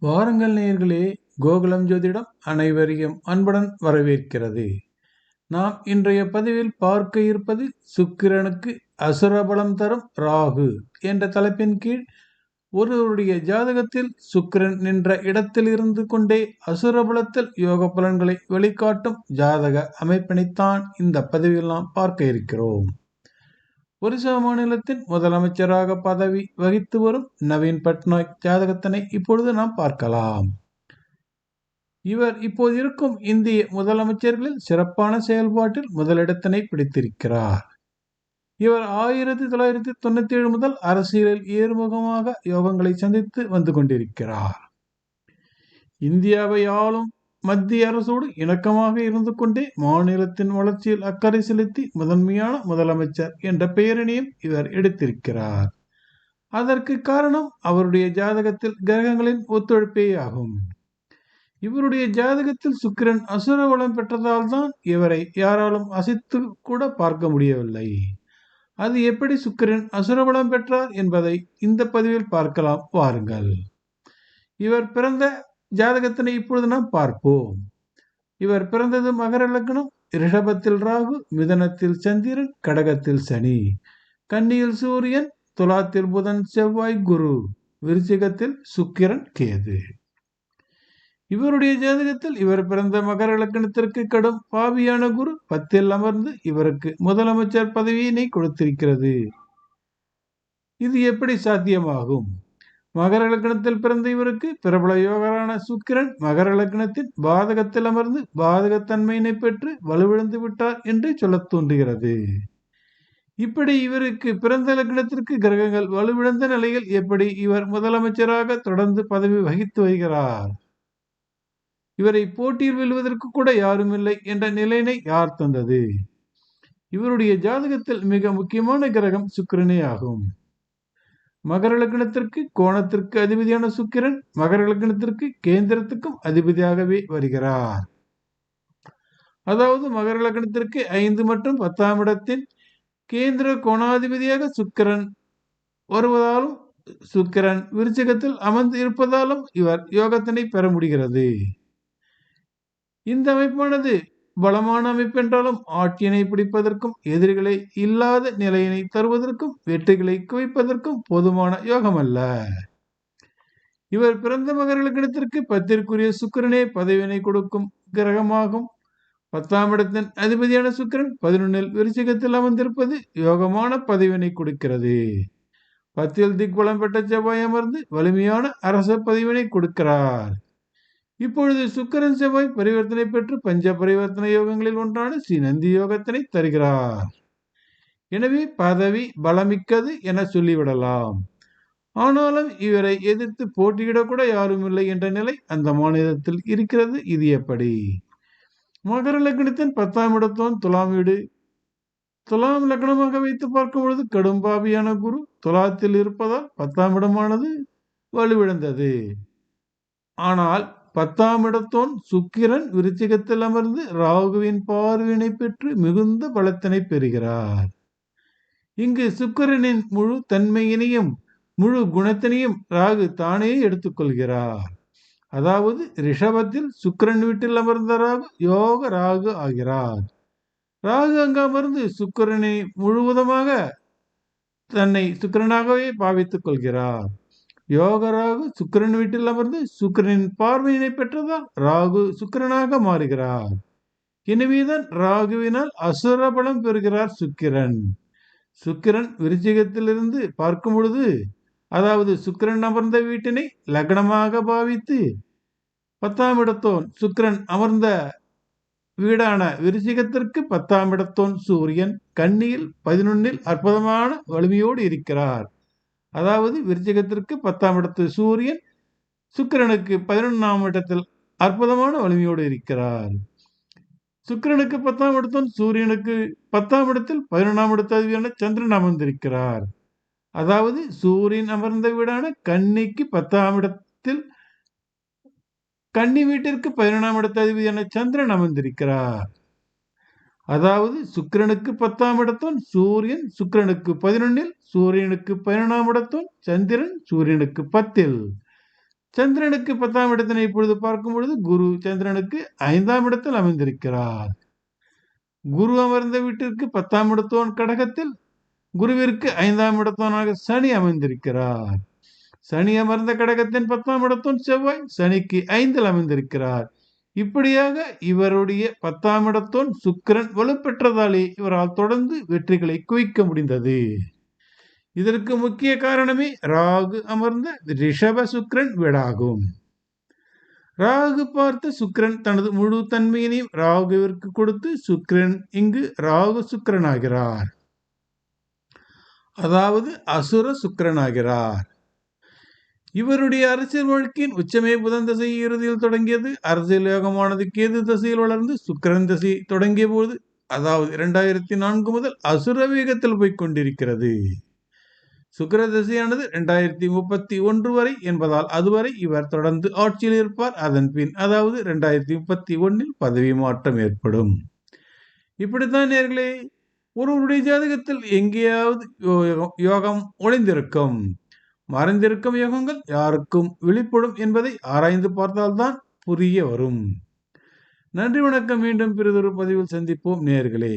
வாருங்கள் நேயர்களே, கோகுலம் ஜோதிடம் அனைவரையும் அன்புடன் வரவேற்கிறது. நாம் இன்றைய பதிவில் பார்க்க இருப்பது சுக்கிரனுக்கு அசுரபலம் தரும் ராகு என்ற தலைப்பின் கீழ் ஒருவருடைய ஜாதகத்தில் சுக்கிரன் நின்ற இடத்தில் இருந்து கொண்டே அசுரபலத்தில் யோக பலன்களை வெளிக்காட்டும் ஜாதக அமைப்பினைத்தான் இந்த பதிவில் நாம் பார்க்க இருக்கிறோம். ஒரிசா மாநிலத்தின் முதலமைச்சராக பதவி வகித்து வரும் நவீன் பட்நாயக் ஜாதகத்தினை இப்பொழுது நாம் பார்க்கலாம். இவர் இப்போது இருக்கும் இந்திய முதலமைச்சர்களில் சிறப்பான செயல்பாட்டில் முதலிடத்தினை பிடித்திருக்கிறார். இவர் 1997 முதல் அரசியலில் ஏறுமுகமாக யோகங்களை சந்தித்து வந்து கொண்டிருக்கிறார். இந்தியாவை ஆளும் மத்திய அரசோடு இணக்கமாக இருந்து கொண்டே மாநிலத்தின் வளர்ச்சியில் அக்கறை செலுத்தி முதன்மையான முதலமைச்சர் என்ற பெயரினையும் இவர் எடுத்திருக்கிறார். அதற்கு காரணம் அவருடைய ஜாதகத்தில் கிரகங்களின் ஒத்துழைப்பே ஆகும். இவருடைய ஜாதகத்தில் சுக்கிரன் அசுர வளம் பெற்றதால் தான் இவரை யாராலும் அசைத்து கூட பார்க்க முடியவில்லை. அது எப்படி சுக்கிரன் அசுர வளம் பெற்றார் என்பதை இந்த பதிவில் பார்க்கலாம் வாருங்கள். இவர் பிறந்த ஜாதகத்தினை இப்பொழுது நாம் பார்ப்போம். இவர் பிறந்தது மகர லக்னம், ரிஷபத்தில் ராகு, மிதனத்தில் சந்திரன், கடகத்தில் சனி, கன்னியில் சூரியன், துலாத்தில் புதன், செவ்வாய், குரு, விருச்சிகத்தில் சுக்கிரன், கேது. இவருடைய ஜாதகத்தில் இவர் பிறந்த மகர லக்னத்திற்கு கடும் பாவியான குரு 10ல் அமர்ந்து இவருக்கு முதலமைச்சர் பதவியினை கொடுத்திருக்கிறது. இது எப்படி சாத்தியமாகும்? மகர லக்னத்தில் பிறந்த இவருக்கு பிரபல யோகரான சுக்கிரன் மகர லக்னத்தின் பாதகத்தில் அமர்ந்து பாதகத்தன்மையினை பெற்று வலுவிழந்து விட்டார் என்று சொல்ல தோன்றுகிறது. இப்படி இவருக்கு பிறந்த லக்னத்திற்கு கிரகங்கள் வலுவிழந்த நிலையில் எப்படி இவர் முதலமைச்சராக தொடர்ந்து பதவி வகித்து வருகிறார்? இவரை போட்டியில் வெல்வதற்கு கூட யாரும் இல்லை என்ற நிலையினை யார் தந்தது? இவருடைய ஜாதகத்தில் மிக முக்கியமான கிரகம் சுக்கிரனே ஆகும். மகர லக்னத்திற்கு கோணத்திற்கு அதிபதியான சுக்கிரன் மகர லக்னத்திற்கு கேந்திரத்துக்கும் அதிபதியாகவே வருகிறார். அதாவது மகர லக்னத்திற்கு 5 மற்றும் 10ஆம் இடத்தின் கேந்திர கோணாதிபதியாக சுக்கிரன் வருவதாலும் சுக்கிரன் விருச்சிகத்தில் அமர்ந்து இருப்பதாலும் இவர் யோகத்தினை பெற முடிகிறது. இந்த அமைப்பானது பலமான அமைப்பென்றாலும் ஆட்சியினை பிடிப்பதற்கும் எதிரிகளை இல்லாத நிலையினை தருவதற்கும் வெற்றிகளை குவிப்பதற்கும் போதுமான யோகம் அல்ல. இவர் பிறந்த மகர லக்னத்திற்கு 10ற்குரிய சுக்கிரனே பதவியினை கொடுக்கும் கிரகமாகும். 10ஆம் இடத்தின் அதிபதியான சுக்கிரன் 11ல் விருச்சிகத்தில் அமர்ந்திருப்பது யோகமான பதவியினை கொடுக்கிறது. 10ல் திக்பலம் பெற்ற செவ்வாய் அமர்ந்து வலிமையான அரச பதவியினை கொடுக்கிறார். இப்பொழுது சுக்கிரன் செவ்வாய் பரிவர்த்தனை பெற்று பஞ்ச பரிவர்த்தனை யோகங்களில் ஒன்றான ஸ்ரீ நந்தி யோகத்தினை தருகிறார். எனவே பதவி பலமிக்கது என சொல்லிவிடலாம். ஆனாலும் இவரை எதிர்த்து போட்டியிடக்கூட யாரும் இல்லை என்ற நிலை அந்த மாநிலத்தில் இருக்கிறது. இது எப்படி? மகர லக்னத்தின் 10ஆம் இடத்தோன் துலாம் வீடு. துலாம் லக்னமாக வைத்து பார்க்கும் பொழுது கடும் பாவியான குரு துலாத்தில் இருப்பதால் 10ஆம் இடமானது வலுவிழந்தது. ஆனால் 10ஆம் இடத்தோன் சுக்கிரன் விருச்சிகத்தில் அமர்ந்து ராகுவின் பார்வையினை பெற்று மிகுந்த பலத்தினை பெறுகிறார். இங்கு சுக்கிரனின் முழு தன்மையினையும் முழு குணத்தினையும் ராகு தானே எடுத்துக்கொள்கிறார். அதாவது ரிஷபத்தில் சுக்கிரன் வீட்டில் அமர்ந்த ராகு யோக ராகு ஆகிறார். ராகு அங்கு அமர்ந்து சுக்கிரனை முழுவதுமாக தன்னை சுக்கிரனாகவே பாவித்துக் கொள்கிறார். யோக ராகு சுக்கிரன் வீட்டில் அமர்ந்து சுக்கிரனின் பார்வையினை பெற்றதால் ராகு சுக்கிரனாக மாறுகிறார். எனவேதான் ராகுவினால் அசுர பலம் பெறுகிறார் சுக்கிரன். சுக்கிரன் விருச்சிகத்திலிருந்து பார்க்கும் பொழுது, அதாவது சுக்கிரன் அமர்ந்த வீட்டினை லக்னமாக பாவித்து 10ஆம் இடத்தோன் சுக்கிரன் அமர்ந்த வீடான விருச்சிகத்திற்கு 10ஆம் இடத்தோன் சூரியன் கன்னியில் 11ல் அற்புதமான வலிமையோடு இருக்கிறார். அதாவது விருச்சிகத்திற்கு 10ஆம் இடத்து சூரியன் சுக்கிரனுக்கு 11ஆம் இடத்தில் அற்புதமான வலிமையோடு இருக்கிறார். சுக்கிரனுக்கு 10ஆம் இடத்தும் சூரியனுக்கு 10ஆம் இடத்தில் 11ஆம் இடத்த சந்திரன் அமர்ந்திருக்கிறார். அதாவது சூரியன் அமர்ந்த வீடான கன்னிக்கு 10ஆம் இடத்தில் கன்னி வீட்டிற்கு 11ஆம் இடத்த அதிபதியான சந்திரன் அமர்ந்திருக்கிறார். அதாவது சுக்கிரனுக்கு 10ஆம் இடத்தோன் சூரியன் சுக்கிரனுக்கு 11ல், சூரியனுக்கு 11ஆம் இடத்தோன் சந்திரன் சூரியனுக்கு 10ல். சந்திரனுக்கு 10ஆம் இடத்தினை இப்பொழுது பார்க்கும் பொழுது குரு சந்திரனுக்கு 5ஆம் இடத்தில் அமைந்திருக்கிறார். குரு அமர்ந்த வீட்டிற்கு 10ஆம் இடத்தோன் கடகத்தில், குருவிற்கு 5ஆம் இடத்தோனாக சனி அமைந்திருக்கிறார். சனி அமர்ந்த கடகத்தின் 10ஆம் இடத்தோன் செவ்வாய் சனிக்கு 5இல் அமைந்திருக்கிறார். இப்படியாக இவருடைய 10ஆம் இடத்தோன் சுக்கிரன் வலுப்பெற்றதாலே இவரால் தொடர்ந்து வெற்றிகளை குவிக்க முடிந்தது. இதற்கு முக்கிய காரணமே ராகு அமர்ந்த ரிஷப சுக்கிரன் வீடாகும். ராகு பார்த்த சுக்கிரன் தனது முழு தன்மையினையும் ராகுவிற்கு கொடுத்து சுக்கிரன் இங்கு ராகு சுக்கிரனாகிறார். அதாவது அசுர சுக்கிரனாகிறார். இவருடைய அரசியல் வாழ்க்கையின் உச்சமே புதன் தசை இறுதியில் தொடங்கியது. அரசியல் யோகமானது கேது தசையில் வளர்ந்து சுக்கிரன் தசை தொடங்கிய போது, அதாவது 2004 முதல் அசுர வேகத்தில் போய்க் கொண்டிருக்கிறது. சுக்கிர தசையானது 2031 வரை என்பதால் அதுவரை இவர் தொடர்ந்து ஆட்சியில் இருப்பார். அதன் பின், அதாவது 2031 பதவி மாற்றம் ஏற்படும். இப்படித்தான் நேர்களே, ஒருவருடைய ஜாதகத்தில் எங்கேயாவது யோகம் ஒளிந்திருக்கும். மறைந்திருக்கும் யோகங்கள் யாருக்கும் வெளிப்படும் என்பதை ஆராய்ந்து பார்த்தால்தான் புரிய வரும். நன்றி, வணக்கம். மீண்டும் பிறிதொரு பதிவில் சந்திப்போம் நேயர்களே.